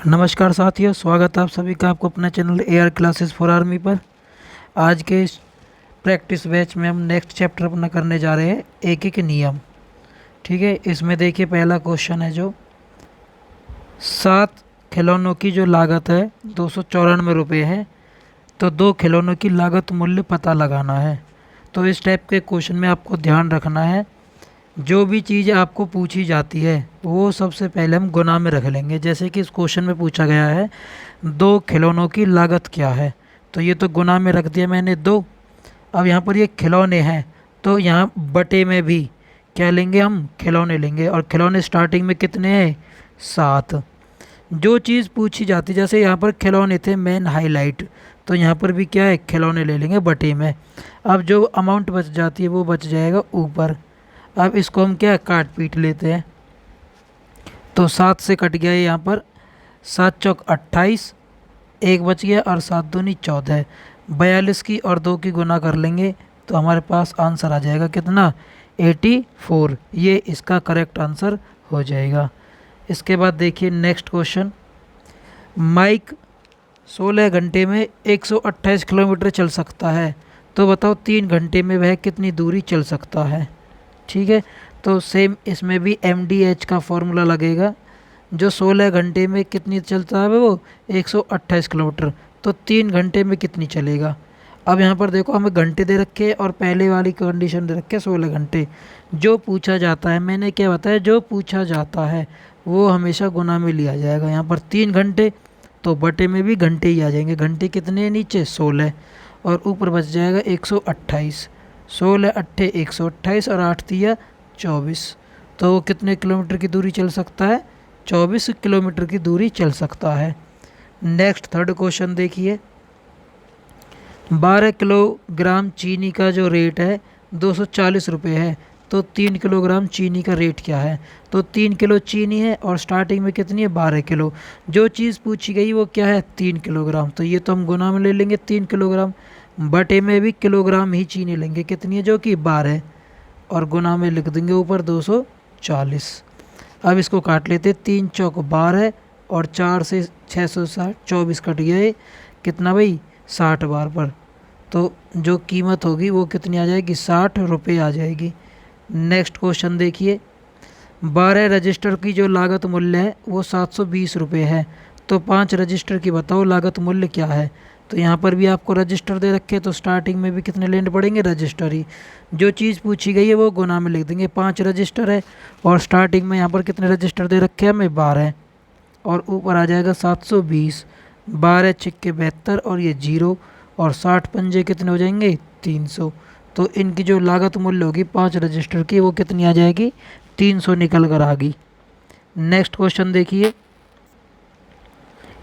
नमस्कार साथियों, स्वागत है आप सभी का आपको अपना channel AR classes for army पर। आज के इस प्रैक्टिस बैच में हम नेक्स्ट चैप्टर अपना करने जा रहे हैं एक एक नियम। ठीक है, इसमें देखिए पहला क्वेश्चन है जो 7 खिलौनों की जो लागत है 294 रुपये है, तो 2 खिलौनों की लागत मूल्य पता लगाना है। तो इस टाइप के क्वेश्चन में आपको ध्यान रखना है, जो भी चीज़ आपको पूछी जाती है वो सबसे पहले हम गुना में रख लेंगे। जैसे कि इस क्वेश्चन में पूछा गया है 2 खिलौनों की लागत क्या है, तो ये तो गुना में रख दिया मैंने 2। अब यहाँ पर ये खिलौने हैं तो यहाँ बटे में भी क्या लेंगे, हम खिलौने लेंगे। और खिलौने स्टार्टिंग में कितने हैं, 7। जो चीज़ पूछी जाती, जैसे यहाँ पर खिलौने थे मेन हाईलाइट, तो यहाँ पर भी क्या है, खिलौने ले लेंगे बटे में। अब जो अमाउंट बच जाती है वो बच जाएगा ऊपर। अब इसको हम क्या काट पीट लेते हैं, तो 7 से कट गया यहाँ पर, 7 चौक 28, एक बच गया और 7 दूनी 14। 42 की और 2 की गुना कर लेंगे तो हमारे पास आंसर आ जाएगा कितना, 84। ये इसका करेक्ट आंसर हो जाएगा। इसके बाद देखिए नेक्स्ट क्वेश्चन, माइक 16 घंटे में 128 किलोमीटर चल सकता है, तो बताओ 3 घंटे में वह कितनी दूरी चल सकता है। ठीक है, तो सेम इसमें भी MDH का फॉर्मूला लगेगा। जो 16 घंटे में कितनी चलता है वो 128 किलोमीटर, तो 3 घंटे में कितनी चलेगा। अब यहाँ पर देखो हमें घंटे दे रखे और पहले वाली कंडीशन दे रखे 16 घंटे। जो पूछा जाता है, मैंने क्या बताया, जो पूछा जाता है वो हमेशा गुना में लिया जाएगा। यहाँ पर 3 घंटे तो बटे में भी घंटे ही आ जाएंगे। घंटे कितने हैं नीचे 16 और ऊपर बच जाएगा 128। 16 अट्ठे 128 और 8 दिया 24, तो वो कितने किलोमीटर की दूरी चल सकता है, 24 किलोमीटर की दूरी चल सकता है। नेक्स्ट थर्ड क्वेश्चन देखिए, 12 किलोग्राम चीनी का जो रेट है 240 रुपये है, तो 3 किलोग्राम चीनी का रेट क्या है। तो 3 किलो चीनी है और स्टार्टिंग में कितनी है 12 किलो। जो चीज़ पूछी गई वो क्या है 3 किलोग्राम, तो ये तो हम गुना में ले लेंगे 3 किलोग्राम। बटे में भी किलोग्राम ही चीनी लेंगे, कितनी है जो कि 12, और गुना में लिख देंगे ऊपर 240। अब इसको काट लेते, 3 चौक 12 और 4 से 660, 24 कट गए, कितना भाई 60 बार पर, तो जो कीमत होगी वो कितनी आ जाएगी, 60 रुपये आ जाएगी। नेक्स्ट क्वेश्चन देखिए, 12 रजिस्टर की जो लागत मूल्य है वो 720 रुपये है, तो 5 रजिस्टर की बताओ लागत मूल्य क्या है। तो यहाँ पर भी आपको रजिस्टर दे रखे, तो स्टार्टिंग में भी कितने लेने पड़ेंगे, रजिस्टर ही। जो चीज़ पूछी गई है वो गुना में लिख देंगे, 5 रजिस्टर है और स्टार्टिंग में यहाँ पर कितने रजिस्टर दे रखे हैं हमें 12, और ऊपर आ जाएगा 720। 12 छिक्के 72 और ये 0, और 60 पंजे कितने हो जाएंगे 300। तो इनकी जो लागत मूल्य होगी 5 रजिस्टर की वो कितनी आ जाएगी, 300 निकल कर आ गई। नेक्स्ट क्वेश्चन देखिए,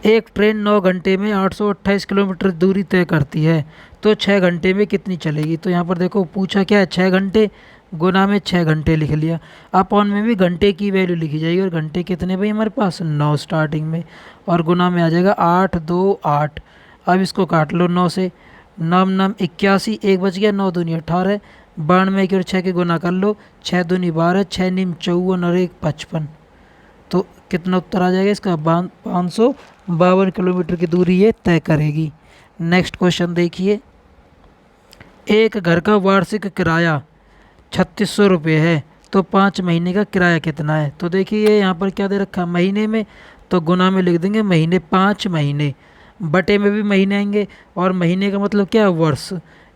एक ट्रेन 9 घंटे में 828 किलोमीटर दूरी तय करती है, तो 6 घंटे में कितनी चलेगी। तो यहाँ पर देखो पूछा क्या है, 6 घंटे, गुना में 6 घंटे लिख लिया। अपॉन में भी घंटे की वैल्यू लिखी जाएगी, और घंटे कितने भाई हमारे पास 9 स्टार्टिंग में, और गुना में आ जाएगा 8 2 8। अब इसको काट लो 9 से, 9 9 81, एक बच गया, 9 दूनी 18, 92 की और 6 के गुना कर लो, 6 दूनी 12, 6 निम 54 और 1 55। तो कितना उत्तर आ जाएगा इसका, 552 किलोमीटर की दूरी ये तय करेगी। नेक्स्ट क्वेश्चन देखिए, एक घर का वार्षिक किराया 3600 रुपये है, तो 5 महीने का किराया कितना है। तो देखिए ये यहाँ पर क्या दे रखा है, महीने में, तो गुना में लिख देंगे महीने, 5 महीने। बटे में भी महीने आएंगे, और महीने का मतलब क्या है, वर्ष।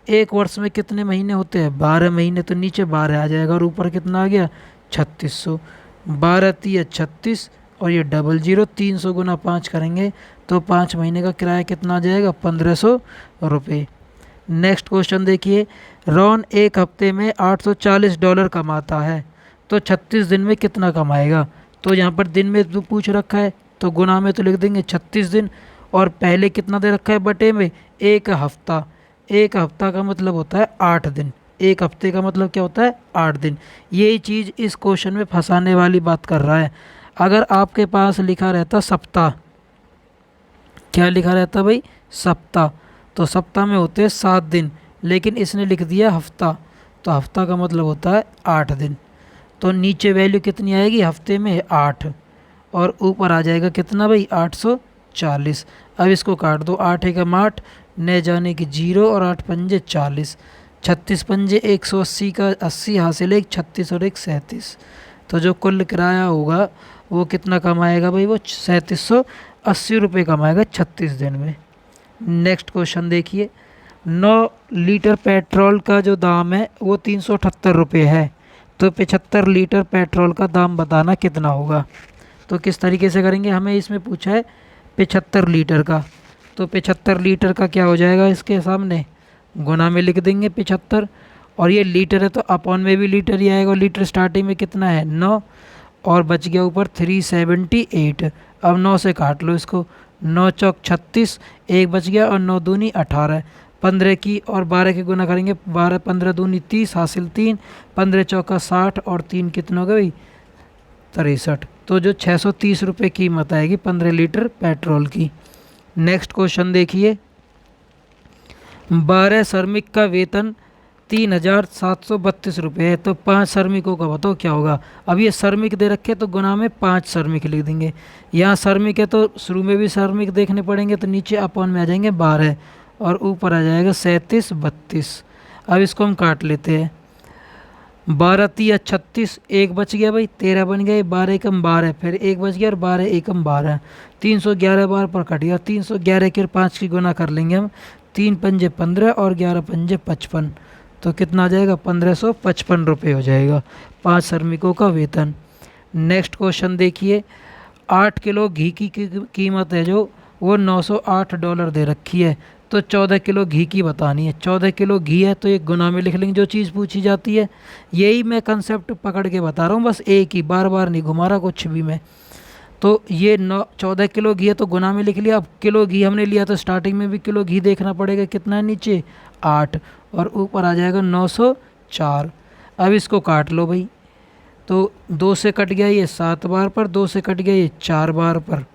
एक वर्ष में कितने महीने होते हैं, 12 महीने, तो नीचे 12 आ जाएगा और ऊपर कितना आ गया 3600। 12 3 36 और ये 00, 300 गुना 5 करेंगे तो 5 महीने का किराया कितना आ जाएगा, 1500 रुपये। नेक्स्ट क्वेश्चन देखिए, रॉन एक हफ्ते में $840 कमाता है, तो 36 दिन में कितना कमाएगा। तो यहाँ पर दिन में तो पूछ रखा है, तो गुना में तो लिख देंगे 36 दिन, और पहले कितना दे रखा है बटे में, एक हफ्ता। एक हफ्ता का मतलब होता है 8 दिन, एक हफ्ते का मतलब क्या होता है 8 दिन। यही चीज़ इस क्वेश्चन में फंसाने वाली बात कर रहा है। अगर आपके पास लिखा रहता सप्ताह, क्या लिखा रहता भाई, सप्ताह, तो सप्ताह में होते हैं 7 दिन, लेकिन इसने लिख दिया हफ्ता, तो हफ्ता का मतलब होता है 8 दिन। तो नीचे वैल्यू कितनी आएगी हफ्ते में, 8, और ऊपर आ जाएगा कितना भाई 840। अब इसको काट दो, 8 एकम 8, न जाने की 0 और 8 पंजे 40, 36 पंजे 180 का 80 हासिल, एक 36 और एक 37। तो जो कुल किराया होगा वो कितना कमाएगा भाई, वो 3780 रुपये कमाएगा 36 दिन में। नेक्स्ट क्वेश्चन देखिए, 9 लीटर पेट्रोल का जो दाम है वो 378 रुपये है, तो 75 लीटर पेट्रोल का दाम बताना कितना होगा। तो किस तरीके से करेंगे, हमें इसमें पूछा है 75 लीटर का, तो 75 लीटर का क्या हो जाएगा, इसके सामने गुना में लिख देंगे 75, और ये लीटर है तो अपॉन में भी लीटर ही आएगा। लीटर स्टार्टिंग में कितना है 9, और बच गया ऊपर 378। अब 9 से काट लो इसको, 9 चौक 36, एक बच गया, और 9 दूनी 18, 15 की और 12 के गुना करेंगे, 12 15 दूनी 30 हासिल 3, 15 चौका 60 और 3 कितना हो गया भाई 63। तो जो 630 रुपये कीमत आएगी 15 लीटर पेट्रोल की। नेक्स्ट क्वेश्चन देखिए, 12 श्रमिक का वेतन 3732 रुपये है, तो 5 श्रमिकों का बताओ क्या होगा। अब ये श्रमिक दे रखे तो गुना में 5 श्रमिक लिख देंगे, यहाँ श्रमिक है तो शुरू में भी श्रमिक देखने पड़ेंगे, तो नीचे अपॉन में आ जाएंगे 12 और ऊपर आ जाएगा 37 32। अब इसको हम काट लेते हैं, 12 तिया 36, एक बच गया भाई 13 बन गए, 12 एकम 12, फिर एक बच गया और 12 एकम 12, 311 बार पर कट गया, 311 के 5 की गुना कर लेंगे हम, 3 पंजे 15 और 11 पंजे 55, तो कितना आ जाएगा 1555 रुपये हो जाएगा 5 श्रमिकों का वेतन। नेक्स्ट क्वेश्चन देखिए, 8 किलो घी की कीमत है जो वो $908 दे रखी है, तो 14 किलो घी की बतानी है। 14 किलो घी है तो एक गुना में लिख लेंगे जो चीज़ पूछी जाती है, यही मैं कंसेप्ट पकड़ के बता रहा हूँ, बस एक ही, बार बार नहीं घुमा रहा कुछ भी मैं। तो ये 14 किलो घी है तो गुना में लिख लिया। अब किलो घी हमने लिया तो स्टार्टिंग में भी किलो घी देखना पड़ेगा, कितना है नीचे 8 और ऊपर आ जाएगा 904। अब इसको काट लो भाई, तो 2 से कट गया ये 7 बार पर, 2 से कट गया ये 4 बार पर,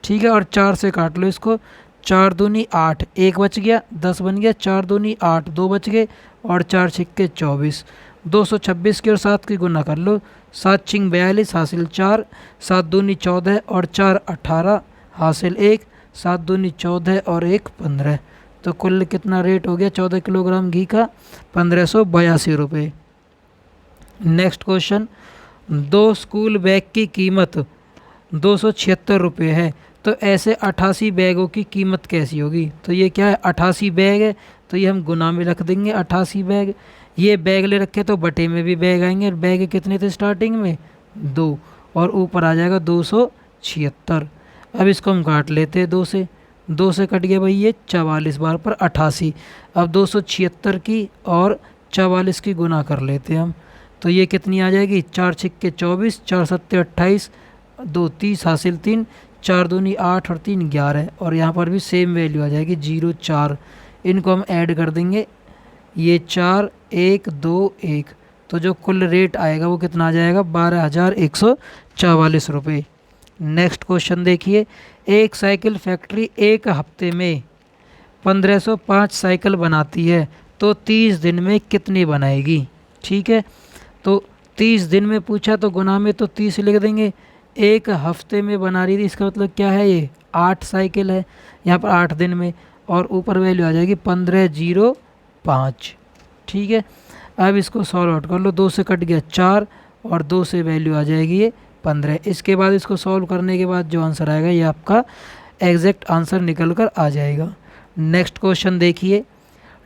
ठीक है, और 4 से काट लो इसको, 4 दूनी 8, एक बच गया 10 बन गया, 4 दूनी 8, 2 बच गए और 4 छिक्के 24, 226 की और 7 की गुना कर लो, 7 छिंग 42 हासिल 4, 7 दूनी 14 और 4 18 हासिल 1, 7 दूनी 14 और 1 15, तो कुल कितना रेट हो गया 14 किलोग्राम घी का 1582 रुपये। नेक्स्ट क्वेश्चन, 2 स्कूल बैग की कीमत 276 रुपये है, तो ऐसे 88 बैगों की कीमत कैसी होगी। तो ये क्या है 88 बैग है, तो ये हम गुना में रख देंगे 88 बैग, ये बैग ले रखे तो बटे में भी बैग आएंगे, बैग कितने थे स्टार्टिंग में 2 और ऊपर आ जाएगा 276। अब इसको हम काट लेते हैं 2 से कट गया भाई ये 44 बार पर 88, अब 276 की और 44 की गुना कर लेते हैं हम, तो ये कितनी आ जाएगी 4 छिक्के 24, 4 सत्ते 28, 2 30 हासिल 3, 4 दूनी 8 और 3 11, और यहाँ पर भी सेम वैल्यू आ जाएगी 0 4, इनको हम ऐड कर देंगे, ये 4 1 2 1, तो जो कुल रेट आएगा वो कितना आ जाएगा 12,144 रुपये। नेक्स्ट क्वेश्चन देखिए, एक साइकिल फैक्ट्री एक हफ्ते में 1505 साइकिल बनाती है, तो 30 दिन में कितनी बनाएगी। ठीक है, तो 30 दिन में पूछा तो गुना में तो 30 लिख देंगे, एक हफ्ते में बना रही थी इसका मतलब क्या है ये 8 साइकिल है, यहाँ पर 8 दिन में, और ऊपर वैल्यू आ जाएगी 1505। ठीक है, अब इसको सॉल्व आउट कर लो, 2 से कट गया 4 और 2 से वैल्यू आ जाएगी ये 15। इसके बाद इसको सॉल्व करने के बाद जो आंसर आएगा ये आपका एग्जैक्ट आंसर निकल कर आ जाएगा। नेक्स्ट क्वेश्चन देखिए,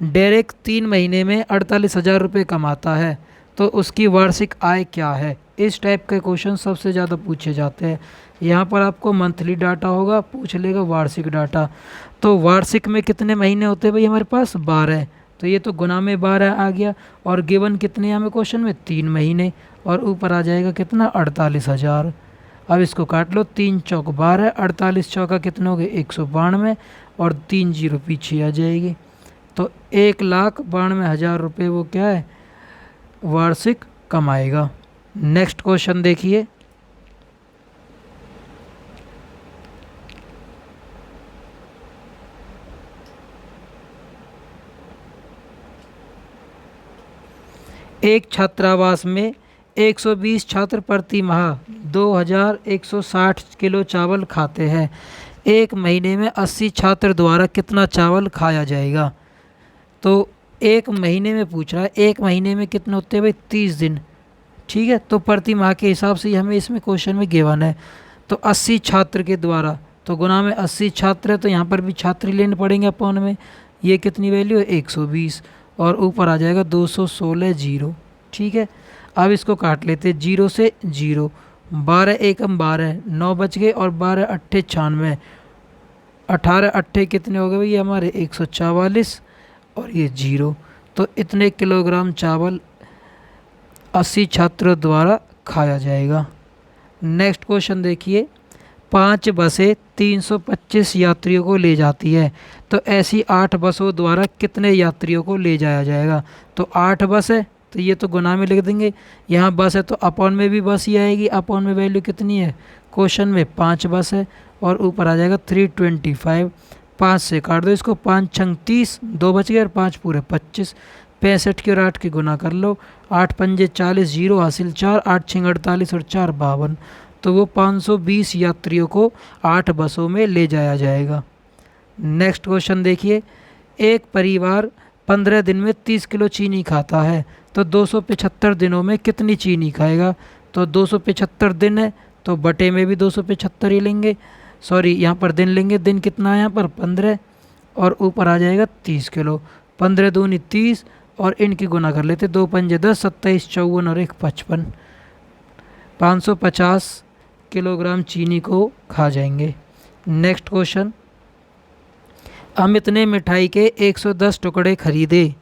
डेरेक 3 महीने में 48,000 रुपये कमाता है, तो उसकी वार्षिक आय क्या है। इस टाइप के क्वेश्चन सबसे ज़्यादा पूछे जाते हैं। यहाँ पर आपको मंथली डाटा होगा, पूछ लेगा वार्षिक डाटा, तो वार्षिक में कितने महीने होते हैं भाई हमारे पास 12, तो ये तो गुना में 12 आ गया, और गिवन कितने हमें क्वेश्चन में 3 महीने, और ऊपर आ जाएगा कितना 48,000। अब इसको काट लो, 3 चौक 12, 48 चौका कितने हो गए 192, और 3 जीरो पीछे आ जाएगी, तो 1,92,000 रुपये वो क्या है वार्षिक कमाएगा। नेक्स्ट क्वेश्चन देखिए, एक छात्रावास में 120 छात्र प्रति माह 2160 किलो चावल खाते हैं। एक महीने में 80 छात्र द्वारा कितना चावल खाया जाएगा? तो एक महीने में पूछ रहा है, एक महीने में कितने होते हैं भाई? 30 दिन। ठीक है, तो प्रति माह के हिसाब से हमें इसमें क्वेश्चन में गिवन है। तो 80 छात्र के द्वारा, तो गुना में 80 छात्र है, तो यहाँ पर भी छात्र लेने पड़ेंगे अपॉन में। ये कितनी वैल्यू है? 120, और ऊपर आ जाएगा 216 जीरो। ठीक है, अब इसको काट लेते हैं, 0 से 0, 12 एकम 12, 9 बच गए, और 12 अट्ठे 96, 18 अट्ठे कितने हो गए भैया हमारे? 144, और ये 0। तो इतने किलोग्राम चावल 80 छात्रों द्वारा खाया जाएगा। नेक्स्ट क्वेश्चन देखिए, 5 बसें 325 यात्रियों को ले जाती है, तो ऐसी 8 बसों द्वारा कितने यात्रियों को ले जाया जाएगा? तो 8 बस है, तो ये तो गुना में लिख देंगे। यहाँ बस है तो अपॉन में भी बस ही आएगी। अपॉन में वैल्यू कितनी है क्वेश्चन में? 5 बस है, और ऊपर आ जाएगा 325। 5 से काट दो इसको, 5 छंग 30, 2 बच गए, और 5 पूरे 25। 65 की और 8 की गुना कर लो, 8 पंजे 40, 0 हासिल 4, 8 छिंग 48 और 4 52। तो वो 520 यात्रियों को 8 बसों में ले जाया जाएगा। नेक्स्ट क्वेश्चन देखिए, एक परिवार 15 दिन में 30 किलो चीनी खाता है, तो 275 दिनों में कितनी चीनी खाएगा? तो 275 दिन है, तो बटे में भी 275 ही लेंगे, सॉरी यहाँ पर दिन लेंगे। दिन कितना है यहाँ पर? 15, और ऊपर आ जाएगा 30 किलो। 15 दूनी 30, और इनकी गुना कर लेते, 2 पंजे 10, 27 54 और 1 55। 550 किलोग्राम चीनी को खा जाएंगे। नेक्स्ट क्वेश्चन, अमित ने मिठाई के 110 टुकड़े खरीदे।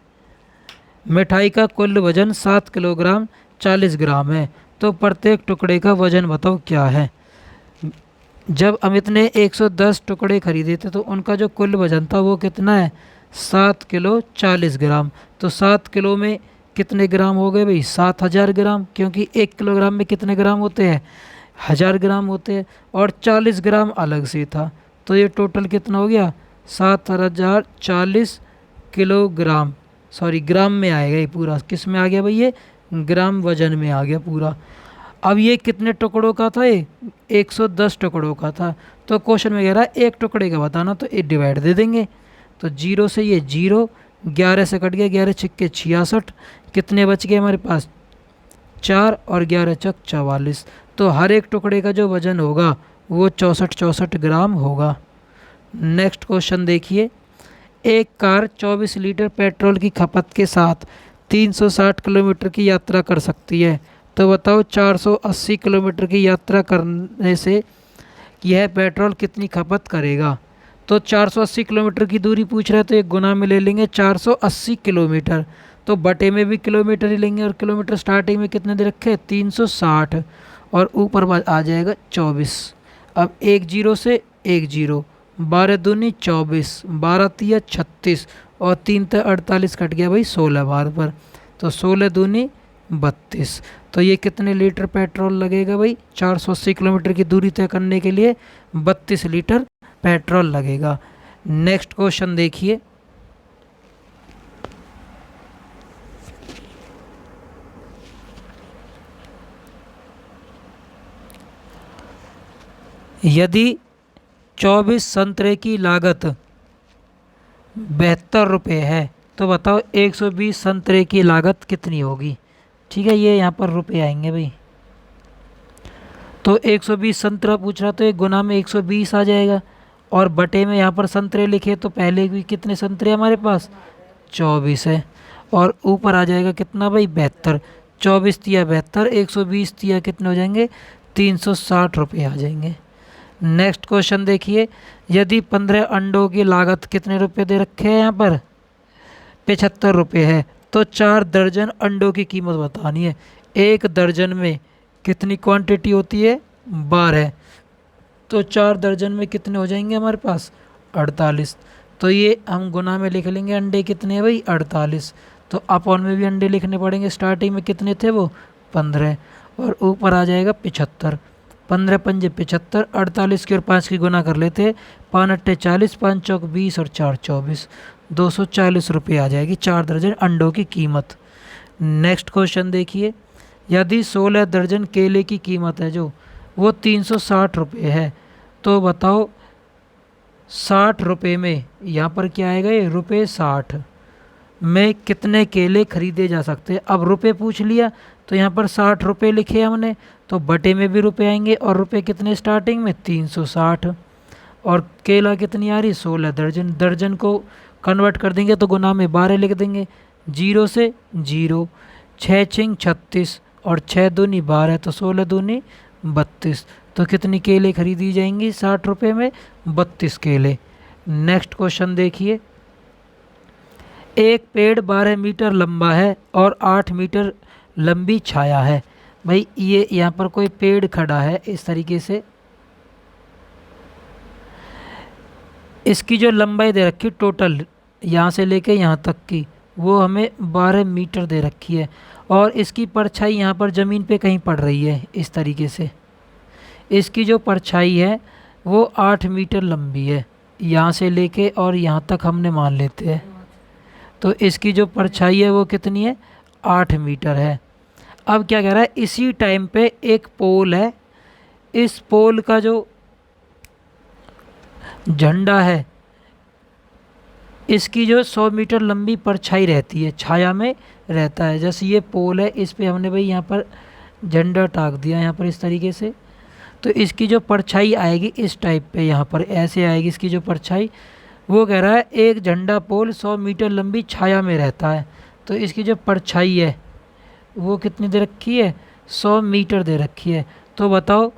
मिठाई का कुल वजन 7 किलोग्राम 40 ग्राम है, तो प्रत्येक टुकड़े का वजन बताओ क्या है? जब अमित ने 110 टुकड़े खरीदे थे, तो उनका जो कुल वजन था वो कितना है? 7 किलो 40 ग्राम। तो 7 किलो में कितने ग्राम हो गए भाई? 7000 ग्राम, क्योंकि 1 किलोग्राम में कितने ग्राम होते हैं? 1000 ग्राम होते हैं, और 40 ग्राम अलग से था। तो ये टोटल कितना हो गया? 7040 किलोग्राम, सॉरी ग्राम में आएगा ये पूरा। किस में आ गया भाई? ये ग्राम वजन में आ गया पूरा। अब ये कितने टुकड़ों का था? ये 110 टुकड़ों का था। तो क्वेश्चन में कह रहा है एक टुकड़े का बताना, तो ये डिवाइड दे देंगे। तो 0 से ये 0, 11 से कट गया, 11 छिक्के 66, कितने बच गए हमारे पास? 4, और 11 चक 44। तो हर एक टुकड़े का जो वजन होगा वो 64 ग्राम होगा। नेक्स्ट क्वेश्चन देखिए, एक कार 24 लीटर पेट्रोल की खपत के साथ 360 किलोमीटर की यात्रा कर सकती है, तो बताओ 480 किलोमीटर की यात्रा करने से यह पेट्रोल कितनी खपत करेगा? तो 480 किलोमीटर की दूरी पूछ रहा है, तो एक गुना में ले लेंगे 480 किलोमीटर, तो बटे में भी किलोमीटर ही लेंगे, और किलोमीटर स्टार्टिंग में कितने दे रखे? 360, और ऊपर आ जाएगा 24। अब 1 0 से 1 0, 12 दूनी 24, 12 तिया 36, और 3 ते 48 कट गया भाई 16 बार पर, तो 16 दूनी 32। तो ये कितने लीटर पेट्रोल लगेगा भाई? 480 किलोमीटर की दूरी तय करने के लिए 32 लीटर पेट्रोल लगेगा। नेक्स्ट क्वेश्चन देखिए, यदि 24 संतरे की लागत 72 रुपये है, तो बताओ 120 संतरे की लागत कितनी होगी? ठीक है, ये यहाँ पर रुपये आएंगे भाई। तो 120 संतरा पूछ रहा, तो एक गुना में 120 आ जाएगा, और बटे में यहाँ पर संतरे लिखे, तो पहले भी कितने संतरे हमारे पास? 24 है, और ऊपर आ जाएगा कितना भाई? 72। 24 तिया 72, 120 तिया कितने हो जाएंगे? 360 रुपये आ जाएंगे। नेक्स्ट क्वेश्चन देखिए, यदि 15 अंडों की लागत कितने रुपए दे रखे हैं यहाँ पर? 75 रुपये है, तो 4 दर्जन अंडों की कीमत बतानी है। एक दर्जन में कितनी क्वांटिटी होती है? 12, तो 4 दर्जन में कितने हो जाएंगे हमारे पास? 48। तो ये हम गुना में लिख लेंगे, अंडे कितने हैं भाई? 48। तो अपॉन में भी अंडे लिखने पड़ेंगे, स्टार्टिंग में कितने थे वो? 15, और ऊपर आ जाएगा 75। 15 पंजे 75, 48 की और 5 की गुना कर लेते, 5 अट्ठे 40, 5 चौक 20 और 4 24, 240 रुपये आ जाएगी 4 दर्जन अंडों की कीमत। नेक्स्ट क्वेश्चन देखिए, यदि 16 दर्जन केले की कीमत है जो वो 360 रुपये है। तो बताओ 60 रुपये में, यहाँ पर क्या आएगा, ये रुपये 60 में कितने केले खरीदे जा सकते हैं। अब रुपये पूछ लिया तो यहाँ पर 60 रुपये लिखे हमने, तो बटे में भी रुपये आएंगे, और रुपये कितने स्टार्टिंग में 360, और केला कितनी आ रही, 16 दर्जन। दर्जन को कन्वर्ट कर देंगे तो गुना में 12 लिख देंगे, 0 से 0, 6 छिंग 36 और 6 दूनी 12, तो 16 दूनी 32। तो कितनी केले खरीदी जाएंगी 60 रुपये में, 32 केले। नेक्स्ट क्वेश्चन देखिए, एक पेड़ 12 मीटर लंबा है और 8 मीटर लंबी छाया है। भाई ये यहाँ पर कोई पेड़ खड़ा है इस तरीके से, इसकी जो लंबाई दे रखी टोटल यहाँ से लेके यहाँ तक की, वो हमें 12 मीटर दे रखी है, और इसकी परछाई यहाँ पर ज़मीन पे कहीं पड़ रही है इस तरीके से। इसकी जो परछाई है वो 8 मीटर लंबी है, यहाँ से लेके और यहाँ तक हमने मान लेते हैं। तो इसकी जो परछाई है वो कितनी है, 8 मीटर है। अब क्या कह रहा है, इसी टाइम पे एक पोल है, इस पोल का जो झंडा है इसकी जो 100 मीटर लंबी परछाई रहती है, छाया में रहता है। जैसे ये पोल है, इस पे हमने भाई यहाँ पर झंडा टाक दिया यहाँ पर इस तरीके से, तो इसकी जो परछाई आएगी इस टाइप पे, यहाँ पर ऐसे आएगी इसकी जो परछाई। वो कह रहा है एक झंडा पोल 100 मीटर लंबी छाया में रहता है, तो इसकी जो परछाई है वो कितनी दे रखी है, 100 मीटर दे रखी है। तो बताओ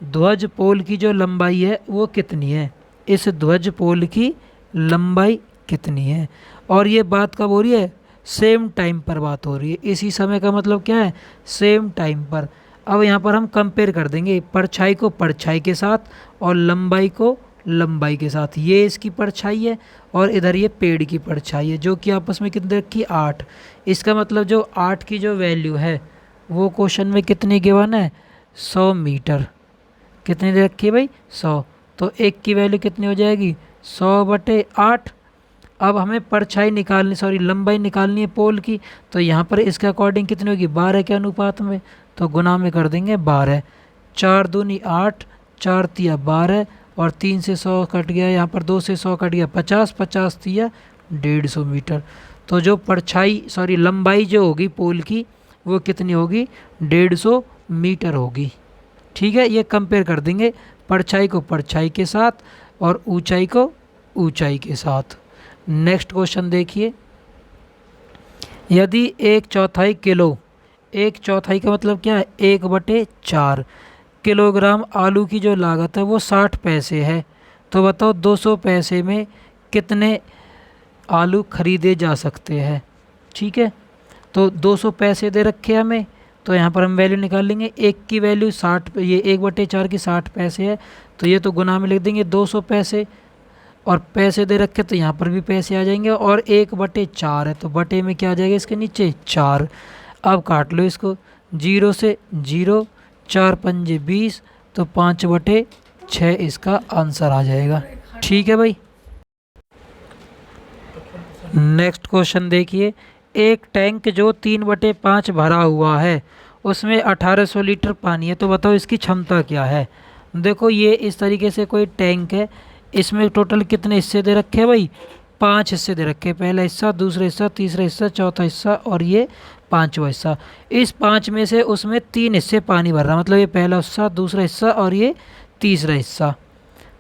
ध्वज पोल की जो लंबाई है वो कितनी है, इस ध्वज पोल की लंबाई कितनी है। और ये बात कब हो रही है, सेम टाइम पर बात हो रही है। इसी समय का मतलब क्या है, सेम टाइम पर। अब यहाँ पर हम कंपेयर कर देंगे परछाई को परछाई के साथ और लंबाई को लंबाई के साथ। ये इसकी परछाई है और इधर ये पेड़ की परछाई है, जो कि आपस में कितनी रखी, 8। इसका मतलब जो 8 की जो वैल्यू है वो क्वेश्चन में कितनी गिवन है, 100 मीटर। कितनी दे रखी है भाई, 100। तो एक की वैल्यू कितनी हो जाएगी, 100/8। अब हमें परछाई निकालनी, सॉरी लंबाई निकालनी है पोल की, तो यहाँ पर इसके अकॉर्डिंग कितनी होगी, 12 के अनुपात में, तो गुना में कर देंगे 12। 4 दूनी 8, 4 तिया 12, और 3 से 100 कट गया, यहाँ पर 2 से 100 कट गया 50, 50 तिया 150 मीटर। तो जो परछाई सॉरी लंबाई जो होगी पोल की वो कितनी होगी, 150 मीटर होगी। ठीक है, ये कंपेयर कर देंगे परछाई को परछाई के साथ और ऊंचाई को ऊंचाई के साथ। नेक्स्ट क्वेश्चन देखिए, यदि 1/4 किलो, 1/4 का मतलब क्या है, 1/4 किलोग्राम आलू की जो लागत है वो 60 पैसे है, तो बताओ 200 पैसे में कितने आलू खरीदे जा सकते हैं। ठीक है, तो 200 पैसे दे रखे हमें, तो यहाँ पर हम वैल्यू निकाल लेंगे। एक की वैल्यू 60, ये 1/4 की 60 पैसे है, तो ये तो गुना में लिख देंगे 200 पैसे, और पैसे दे रखे तो यहाँ पर भी पैसे आ जाएंगे, और 1/4 है तो बटे में क्या आ जाएगा इसके नीचे, 4। अब काट लो इसको, 0 से 0, 4 पंजे 20, तो 5/6 इसका आंसर आ जाएगा। ठीक है भाई। नेक्स्ट क्वेश्चन देखिए, एक टैंक जो 3/5 भरा हुआ है उसमें 1800 लीटर पानी है, तो बताओ इसकी क्षमता क्या है। देखो ये इस तरीके से कोई टैंक है, इसमें टोटल कितने हिस्से दे रखे हैं भाई, 5 हिस्से दे रखे हैं। पहला हिस्सा, दूसरा हिस्सा, तीसरा हिस्सा, चौथा हिस्सा और ये 5वां हिस्सा। इस 5 में से उसमें 3 हिस्से पानी भर रहा, मतलब ये पहला हिस्सा, दूसरा हिस्सा और ये तीसरा हिस्सा।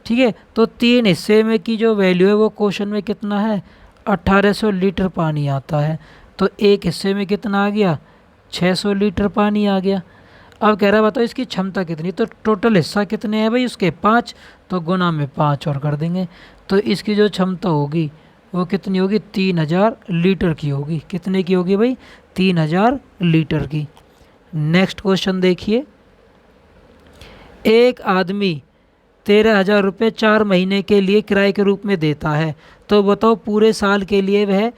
ठीक है, तो 3 हिस्से में की जो वैल्यू है वो क्वेश्चन में कितना है, 1800 लीटर पानी आता है, तो एक हिस्से में कितना आ गया, 600 लीटर पानी आ गया। अब कह रहा है बताओ इसकी क्षमता कितनी, तो टोटल हिस्सा कितने हैं भाई उसके, 5, तो गुना में 5 और कर देंगे, तो इसकी जो क्षमता होगी वो कितनी होगी, 3000 लीटर की होगी। कितने की होगी भाई, 3000 लीटर की। नेक्स्ट क्वेश्चन देखिए, एक आदमी 13,000 रुपये 4 महीने के लिए किराए के रूप में देता है, तो बताओ पूरे साल के लिए वह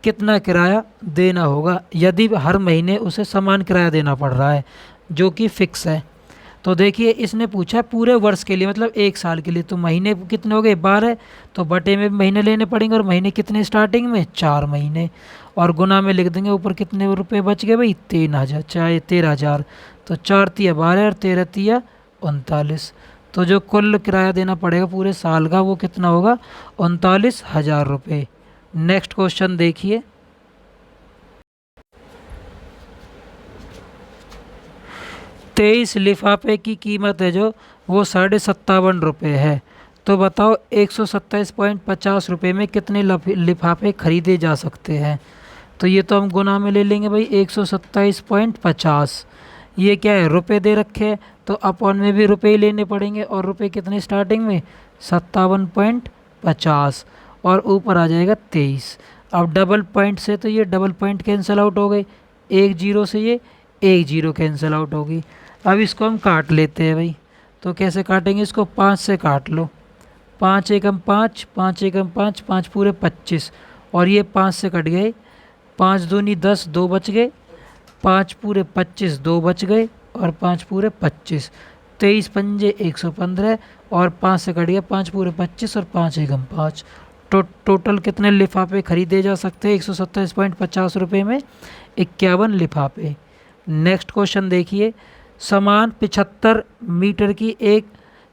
कितना किराया देना होगा, यदि हर महीने उसे समान किराया देना पड़ रहा है जो कि फिक्स है। तो देखिए इसने पूछा पूरे वर्ष के लिए, मतलब एक साल के लिए, तो महीने कितने हो गए, 12, तो बटे में महीने लेने पड़ेंगे, और महीने कितने स्टार्टिंग में, 4 महीने, और गुना में लिख देंगे ऊपर कितने रुपए बच गए भाई, 13,000, चाहे 13,000, तो 4 तिया 12 और 13 तिया 39। तो जो कुल किराया देना पड़ेगा पूरे साल का वो कितना होगा? 39,000 रुपये। नेक्स्ट क्वेश्चन देखिए। 23 लिफाफे की कीमत है जो वो 57.5 रुपये है। तो बताओ 127.50 रुपये में कितने लिफाफे खरीदे जा सकते हैं? तो ये तो हम गुना में ले लेंगे भाई, 127.50। ये क्या है? रुपए दे रखे हैं तो अपॉन में भी रुपए ही लेने पड़ेंगे। और रुपए कितने स्टार्टिंग में? 57.50 और ऊपर आ जाएगा 23। अब डबल पॉइंट से तो ये डबल पॉइंट कैंसिल आउट हो गई, एक जीरो से ये एक जीरो कैंसिल आउट होगी। अब इसको हम काट लेते हैं भाई। तो कैसे काटेंगे इसको? 5 से काट लो। 5 एकम 5, 5 एकम 5, 5 पूरे 25 और ये 5 से कट गए। 5 दूनी 10, 2 बच गए। 5 पूरे 25, 2 बच गए और 5 पूरे 25। 23 पंजे 115 और 5 से कट गया 5 पूरे 25 और 5 एकम 5। टोटल कितने लिफाफे खरीदे जा सकते हैं 127.50 रुपये में? 51 लिफाफे। नेक्स्ट क्वेश्चन देखिए। समान 75 मीटर की एक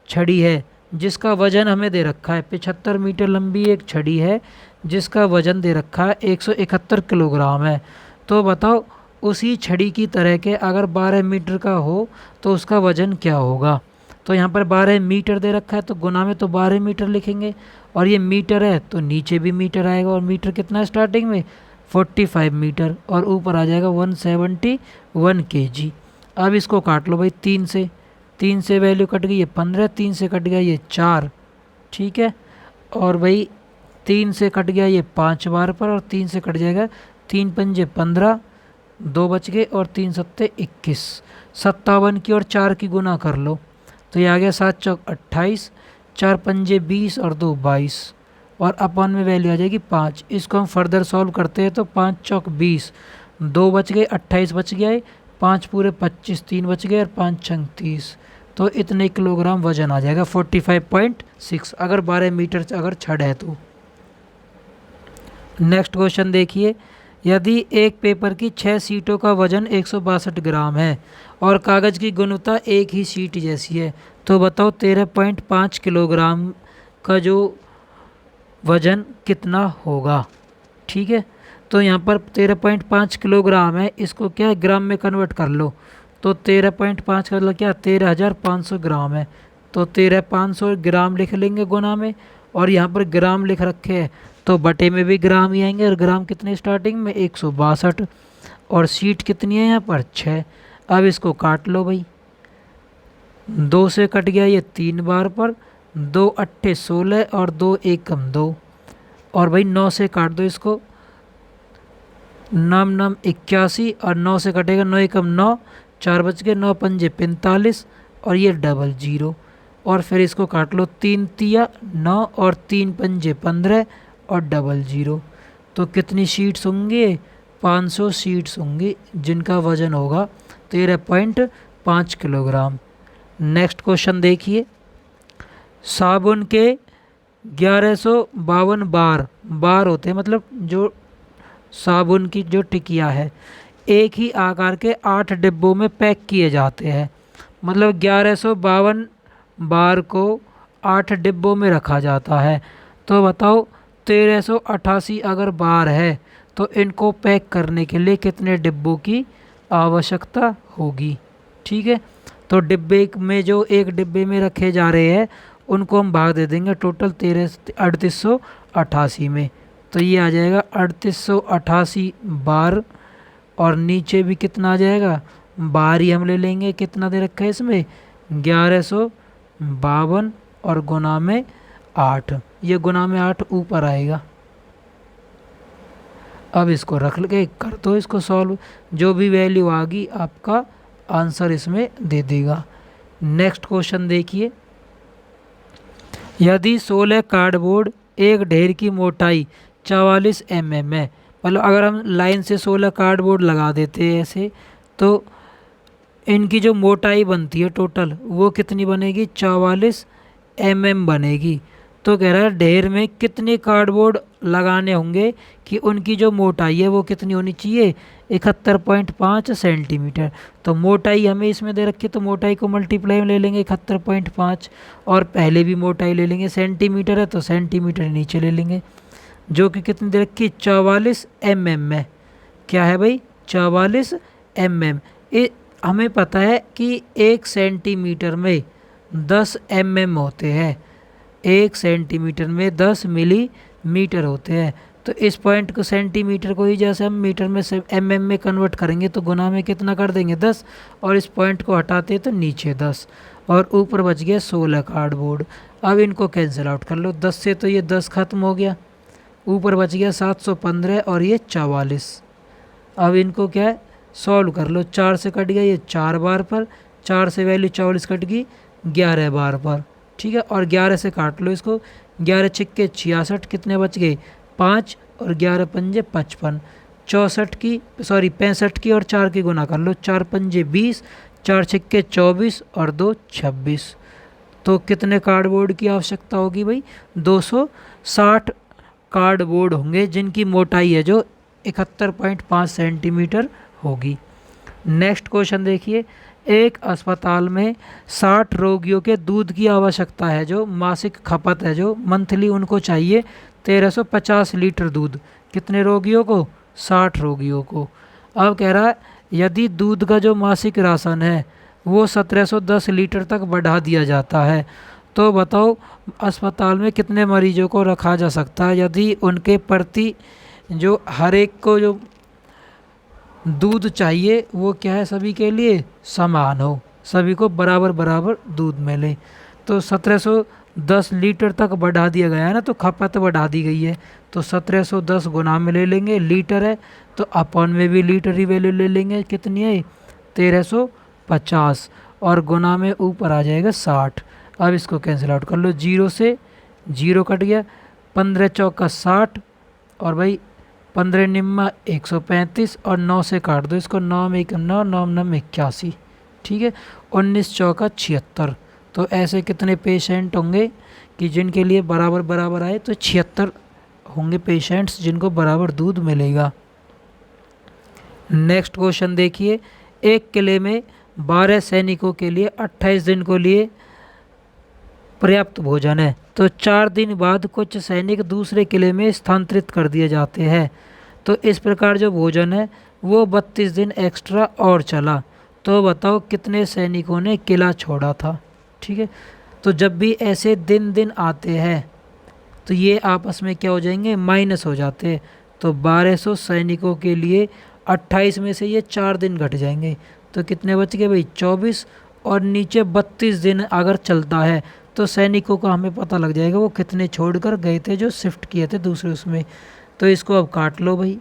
छड़ी है जिसका वजन हमें दे रखा है। 75 मीटर लंबी एक छड़ी है जिसका वजन दे रखा है 171 किलोग्राम है। तो बताओ उसी छड़ी की तरह के अगर 12 मीटर का हो तो उसका वजन क्या होगा? तो यहाँ पर 12 मीटर दे रखा है तो गुना में तो 12 मीटर लिखेंगे और ये मीटर है तो नीचे भी मीटर आएगा। और मीटर कितना है स्टार्टिंग में? 45 मीटर और ऊपर आ जाएगा 171 kg। अब इसको काट लो भाई 3 से। 3 से वैल्यू कट गई है 15, 3 से कट गया ये 4, ठीक है। और भाई 3 से कट गया ये 5 बार पर और 3 से कट जाएगा 3 पंजे 15, 2 बच गए और 3 सत्ते 21। 57 की और 4 की गुना कर लो तो ये आ गया 7 चौक 28, 4 पंजे 20 और 2 22 और अपन में वैल्यू आ जाएगी 5। इसको हम फर्दर सॉल्व करते हैं तो 5 चौक 20, 2 बच गए 28 बच गया है, 5 पूरे 25, 3 बच गए और 5 छंग 30। तो इतने किलोग्राम वजन आ जाएगा 45.6 अगर 12 मीटर अगर छड़ है तो। नेक्स्ट क्वेश्चन देखिए। यदि एक पेपर की 6 सीटों का वजन 162 ग्राम है और कागज़ की गुणवत्ता एक ही सीट जैसी है तो बताओ 13.5 किलोग्राम का जो वजन कितना होगा? ठीक है। तो यहाँ पर 13.5 किलोग्राम है, इसको क्या है ग्राम में कन्वर्ट कर लो। तो 13.5 का मतलब क्या? 13,500 ग्राम है। तो 13,500 ग्राम लिख लेंगे गुना में और यहाँ पर ग्राम लिख रखे हैं तो बटे में भी ग्राम ही आएंगे। और ग्राम कितने स्टार्टिंग में? 162 और सीट कितनी है यहाँ पर? 6। अब इसको काट लो भाई। 2 से कट गया ये 3 बार पर, 2 अट्ठे 16 और 2 एकम 2 और भाई 9 से काट दो इसको। नम नम 81 और 9 से कटेगा 9 एकम 9, 4 बच गए, 9 पंजे 45 और ये डबल जीरो। और फिर इसको काट लो 3 तिया 9 और 3 पंजे 15 और डबल जीरो। तो कितनी शीट्स होंगे? 500 शीट्स होंगी जिनका वजन होगा 13.5 किलोग्राम। नेक्स्ट क्वेश्चन देखिए। साबुन के 1152 बार, बार होते हैं मतलब जो साबुन की जो टिकिया है, एक ही आकार के 8 डिब्बों में पैक किए जाते हैं। मतलब 1152 बार को 8 डिब्बों में रखा जाता है। तो बताओ 1388 अगर बार है तो इनको पैक करने के लिए कितने डिब्बों की आवश्यकता होगी? ठीक है। तो डिब्बे में जो एक डिब्बे में रखे जा रहे हैं उनको हम भाग दे देंगे टोटल 3888 में। तो ये आ जाएगा 3888 बार और नीचे भी कितना आ जाएगा? बार ही हम ले लेंगे। कितना दे रखा है इसमें? 1152 और गुना में 8। ये गुना में 8 ऊपर आएगा। अब इसको रख के कर दो इसको सॉल्व, जो भी वैल्यू आ गई आपका आंसर इसमें दे देगा। नेक्स्ट क्वेश्चन देखिए। यदि 16 कार्डबोर्ड एक ढेर की मोटाई 44 mm है, मतलब अगर हम लाइन से 16 कार्डबोर्ड लगा देते हैं ऐसे तो इनकी जो मोटाई बनती है टोटल वो कितनी बनेगी? 44 mm बनेगी। तो कह रहा है ढेर में कितने कार्डबोर्ड लगाने होंगे कि उनकी जो मोटाई है वो कितनी होनी चाहिए, 71.5 सेंटीमीटर। तो मोटाई हमें इसमें दे रखी है, तो मोटाई को मल्टीप्लाई में ले लेंगे 71.5, और पहले भी मोटाई ले लेंगे, सेंटीमीटर है तो सेंटीमीटर नीचे ले लेंगे, जो कि कितनी दे रखी है, 44 mm में। क्या है भाई, 44 mm। हमें पता है कि 1 सेंटीमीटर में 10 mm होते हैं, 1 सेंटीमीटर में 10 मिलीमीटर होते हैं। तो इस पॉइंट को, सेंटीमीटर को ही जैसे हम मीटर में से mm में कन्वर्ट करेंगे तो गुना में कितना कर देंगे, 10, और इस पॉइंट को हटाते तो नीचे 10, और ऊपर बच गया 16 कार्डबोर्ड। अब इनको कैंसिल आउट कर लो, 10 से तो ये 10 खत्म हो गया, ऊपर बच गया 715 और ये 44। अब इनको क्या है, सॉल्व कर लो, 4 से कट गया ये 4 बार पर, 4 से वैल्यू 44 कट गई 11 बार पर, ठीक है। और 11 से काट लो इसको, 11 छिक्के 66, कितने बच गए, 5, और 11 पंजे 55, 65 की और 4 की गुना कर लो, 4 पंजे 20, 4 छिक्के 24 और 2 26। तो कितने कार्डबोर्ड की आवश्यकता होगी भाई, 260 कार्डबोर्ड होंगे जिनकी मोटाई है जो 71.5 सेंटीमीटर होगी। नेक्स्ट क्वेश्चन देखिए, एक अस्पताल में 60 रोगियों के दूध की आवश्यकता है, जो मासिक खपत है, जो मंथली उनको चाहिए 1350 लीटर दूध। कितने रोगियों को, 60 रोगियों को। अब कह रहा है यदि दूध का जो मासिक राशन है वो 1710 लीटर तक बढ़ा दिया जाता है, तो बताओ अस्पताल में कितने मरीजों को रखा जा सकता है यदि उनके प्रति जो हर एक को जो दूध चाहिए वो क्या है, सभी के लिए समान हो, सभी को बराबर बराबर दूध मिले। तो 1710 लीटर तक बढ़ा दिया गया है ना, तो खपत बढ़ा दी गई है, तो 1710 गुना में ले लेंगे, लीटर है तो अपॉन में भी लीटर ही वैल्यू ले लेंगे, कितनी है 1350, और गुना में ऊपर आ जाएगा 60। अब इसको कैंसिल आउट कर लो, 0 से 0 कट गया, 15 चौका 60, और भाई 15 निम्मा 135, और 9 से काट दो इसको, 9 में 9, 9 9 81, ठीक है, 19 चौका 76। तो ऐसे कितने पेशेंट होंगे कि जिनके लिए बराबर बराबर आए, तो 76 होंगे पेशेंट्स जिनको बराबर दूध मिलेगा। नेक्स्ट क्वेश्चन देखिए, एक किले में 12 सैनिकों के लिए 28 दिन को लिए पर्याप्त भोजन है, तो 4 दिन बाद कुछ सैनिक दूसरे किले में स्थानांतरित कर दिए जाते हैं, तो इस प्रकार जो भोजन है वो 32 दिन एक्स्ट्रा और चला, तो बताओ कितने सैनिकों ने किला छोड़ा था, ठीक है। तो जब भी ऐसे दिन दिन आते हैं तो ये आपस में क्या हो जाएंगे, माइनस हो जाते हैं, तो 1200 सैनिकों के लिए 28 में से ये 4 दिन घट जाएंगे, तो कितने बच गए भाई 24, और नीचे 32 दिन अगर चलता है तो सैनिकों का हमें पता लग जाएगा वो कितने छोड़कर गए थे जो शिफ्ट किए थे दूसरे उसमें। तो इसको अब काट लो भाई,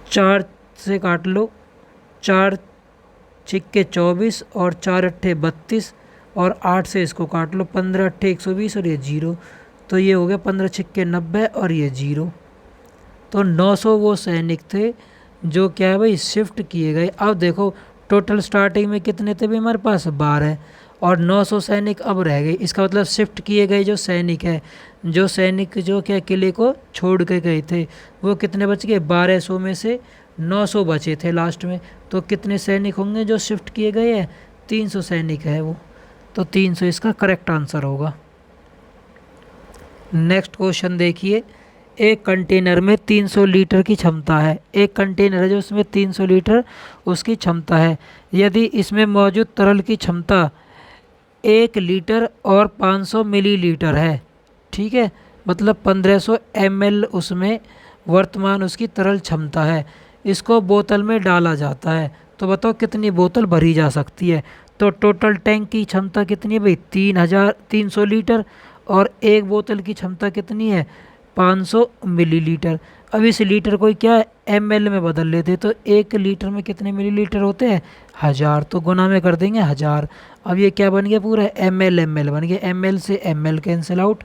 4 से काट लो, 4 छिक्के 24 और 4 अट्ठे 32, और 8 से इसको काट लो, 15 अट्ठे 120 और ये 0, तो ये हो गया 15 छिक्के 90 और ये 0। तो 900 वो सैनिक थे जो क्या है भाई शिफ्ट किए गए। अब देखो टोटल स्टार्टिंग में कितने थे भाई हमारे पास, 12, और 900 सैनिक अब रह गए, इसका मतलब शिफ्ट किए गए जो सैनिक है, जो सैनिक जो क्या किले को छोड़ के गए थे वो कितने बच गए, 1200 में से 900 बचे थे लास्ट में, तो कितने सैनिक होंगे जो शिफ्ट किए गए हैं, 300 सैनिक है वो, तो 300 इसका करेक्ट आंसर होगा। नेक्स्ट क्वेश्चन देखिए, एक कंटेनर में 300 लीटर की क्षमता है, एक कंटेनर है जो उसमें 300 लीटर उसकी क्षमता है, यदि इसमें मौजूद तरल की क्षमता 1 लीटर और 500 मिलीलीटर है, ठीक है, मतलब 1500 ml उसमें वर्तमान उसकी तरल क्षमता है, इसको बोतल में डाला जाता है, तो बताओ कितनी बोतल भरी जा सकती है। तो टोटल टैंक की क्षमता कितनी है भाई, 300 लीटर, और एक बोतल की क्षमता कितनी है, 500 मिलीलीटर। अब इस लीटर को क्या है ml में बदल लेते, तो 1 लीटर में कितने मिलीलीटर होते हैं, 1000, तो गुना में कर देंगे 1000। अब ये क्या बन गया पूरा ml बन गया, ml से ml कैंसिल आउट,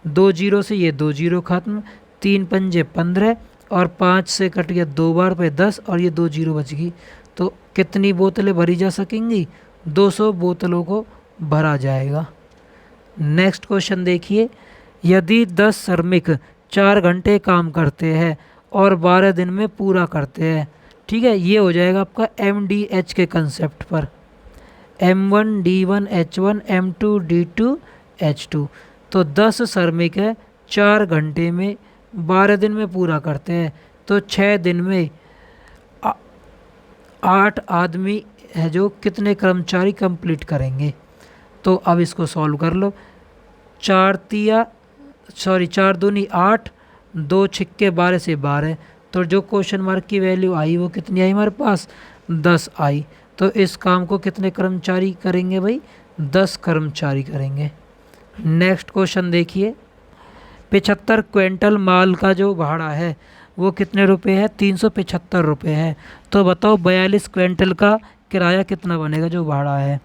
2 जीरो से ये 2 जीरो खत्म, 3 पंजे 15, और 5 से कट गया 2 बार पे 10, और ये 2 जीरो बच गई। तो कितनी बोतलें भरी जा सकेंगी, 200 बोतलों को भरा जाएगा। नेक्स्ट क्वेश्चन देखिए, यदि 10 श्रमिक 4 घंटे काम करते हैं और 12 दिन में पूरा करते हैं, ठीक है, ये हो जाएगा आपका MDH के कंसेप्ट पर, M1D1H1 M2D2H2। तो 10 श्रमिक है, 4 घंटे में 12 दिन में पूरा करते हैं, तो 6 दिन में 8 आदमी है जो कितने कर्मचारी कंप्लीट करेंगे। तो अब इसको सॉल्व कर लो। 4 दूनी 8, 2 छिक्के 12 से 12, तो जो क्वेश्चन मार्क की वैल्यू आई वो कितनी आई हमारे पास, 10 आई। तो इस काम को कितने कर्मचारी करेंगे भाई, 10 कर्मचारी करेंगे। नेक्स्ट क्वेश्चन देखिए, 75 क्विंटल माल का जो भाड़ा है वो कितने रुपए है, 375 रुपये है। तो बताओ 42 क्विंटल का किराया कितना बनेगा जो भाड़ा है।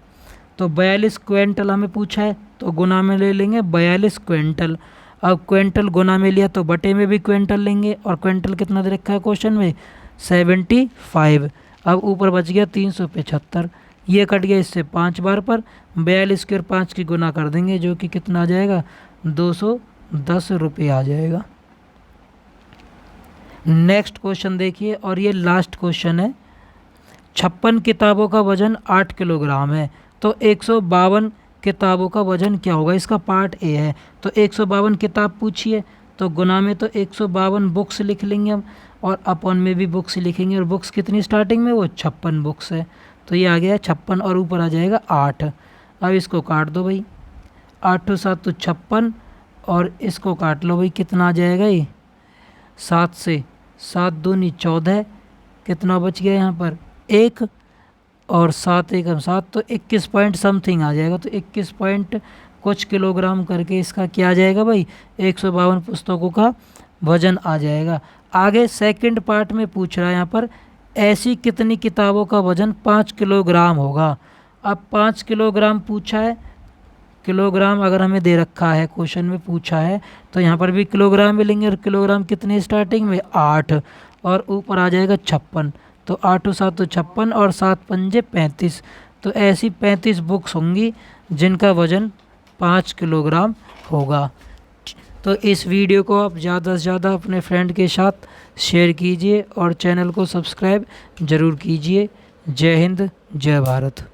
तो 42 क्विंटल हमें पूछा है, तो गुना में ले लेंगे 42 क्विंटल। अब क्विंटल गुना में लिया तो बटे में भी क्विंटल लेंगे, और क्विंटल कितना दे रखा है क्वेश्चन में, 75। अब ऊपर बच गया 375, ये कट गया इससे 5 बार पर, 42 के और 5 की गुना कर देंगे, जो कि कितना आ जाएगा, 210 रुपये आ जाएगा। नेक्स्ट क्वेश्चन देखिए, और ये लास्ट क्वेश्चन है। 56 किताबों का वजन 8 किलोग्राम है, तो 152 किताबों का वजन क्या होगा, इसका पार्ट ए है। तो 152 किताब पूछी है, तो गुना में तो 152 बुक्स लिख लेंगे हम, और अपॉन में भी बुक्स लिखेंगे, और बुक्स कितनी स्टार्टिंग में, वो 56 बुक्स है। तो ये आ गया 56 और ऊपर आ जाएगा 8। अब इसको काट दो भाई, 8 7 तो 56, और इसको काट लो भाई, कितना आ जाएगा ये, 7 से 7 दूनी 14, कितना बच गया यहाँ पर 1, और 7 एकम 7, तो 21 पॉइंट समथिंग आ जाएगा। तो 21 पॉइंट कुछ किलोग्राम करके इसका क्या आ जाएगा भाई, 152 पुस्तकों का वजन आ जाएगा। आगे सेकंड पार्ट में पूछ रहा है यहाँ पर, ऐसी कितनी किताबों का वजन 5 किलोग्राम होगा। अब 5 किलोग्राम पूछा है, किलोग्राम अगर हमें दे रखा है, क्वेश्चन में पूछा है, तो यहाँ पर भी किलोग्राम मिलेंगे, और किलोग्राम कितने स्टार्टिंग में 8, और ऊपर आ जाएगा 56। तो 8 7 तो 56, और 7 पंजे 35। तो ऐसी 35 बुक्स होंगी जिनका वजन 5 किलोग्राम होगा। तो इस वीडियो को आप ज़्यादा से ज़्यादा अपने फ्रेंड के साथ शेयर कीजिए, और चैनल को सब्सक्राइब ज़रूर कीजिए। जय हिंद, जय भारत।